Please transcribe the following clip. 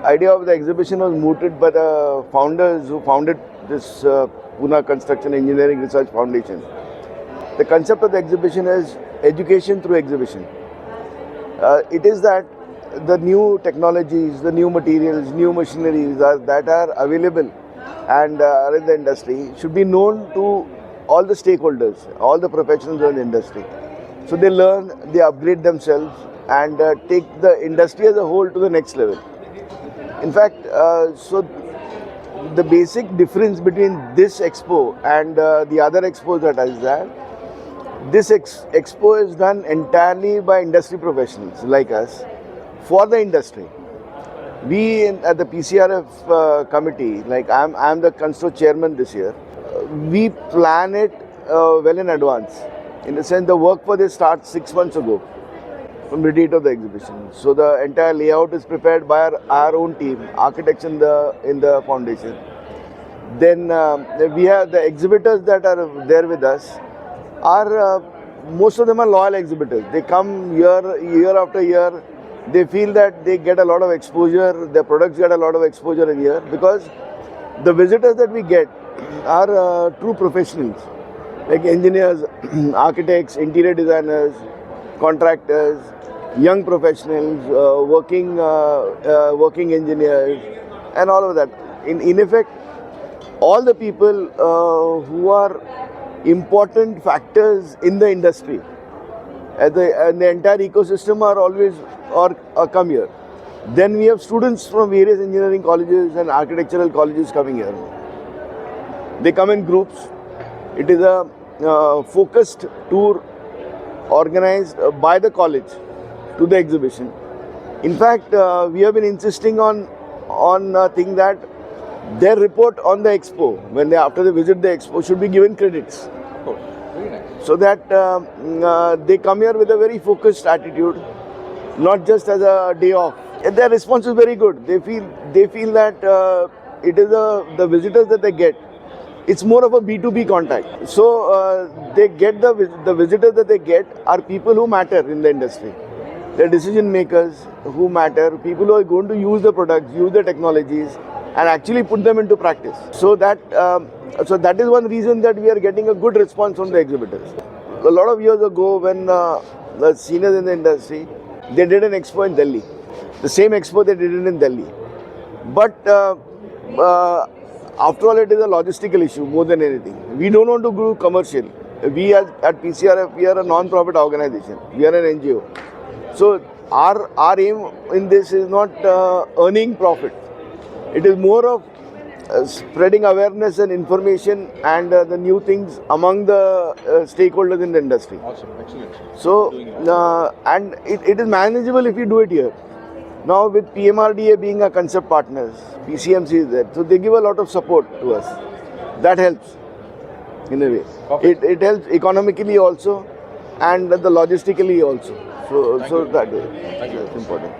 idea of the exhibition was mooted by the founders who founded this Pune Construction Engineering Research Foundation. The concept of the exhibition is education through exhibition. It is that the new technologies, the new materials, new machineries that are available and are in the industry should be known to all the stakeholders, all the professionals in the industry. So they learn, they upgrade themselves and take the industry as a whole to the next level. In fact, so the basic difference between this expo and the other expos that is that this expo is done entirely by industry professionals like us for the industry. We at the PCRF committee, like I'm the Constru chairman this year, we plan it well in advance. In the sense, the work for this starts 6 months ago from the date of the exhibition. So the entire layout is prepared by our own team, architects in the foundation. Then we have the exhibitors that are there with us. Most of them are loyal exhibitors. They come year after year. They feel that they get a lot of exposure. Their products get a lot of exposure in here because the visitors that we get are true professionals, like engineers, architects, interior designers, contractors, young professionals, working engineers, and all of that. In effect, all the people who are important factors in the industry and the entire ecosystem are always come here. Then we have students from various engineering colleges and architectural colleges coming here. They come in groups. It is a focused tour organized by the college to the exhibition. In fact, we have been insisting on a thing that their report on the expo, when after they visit the expo, should be given credits. Of course. Very nice. So that they come here with a very focused attitude, not just as a day off. And their response is very good. They feel that it is the visitors that they get. It's more of a B2B contact. So they get the visitors that they get are people who matter in the industry. They're decision makers who matter, people who are going to use the products, use the technologies, and actually put them into practice. So that is one reason that we are getting a good response from the exhibitors. A lot of years ago, when the seniors in the industry, they did an expo in Delhi. The same expo they did it in Delhi. But after all, it is a logistical issue more than anything. We don't want to do commercial. We at PCRF, we are a non-profit organization. We are an NGO. So our aim in this is not earning profit. It is more of spreading awareness and information and the new things among the stakeholders in the industry. Awesome, excellent. So, and it is manageable if you do it here. Now with PMRDA being a concept partners, PCMC is there, so they give a lot of support to us. That helps in a way. It helps economically also and the logistically also. So that way, it's important.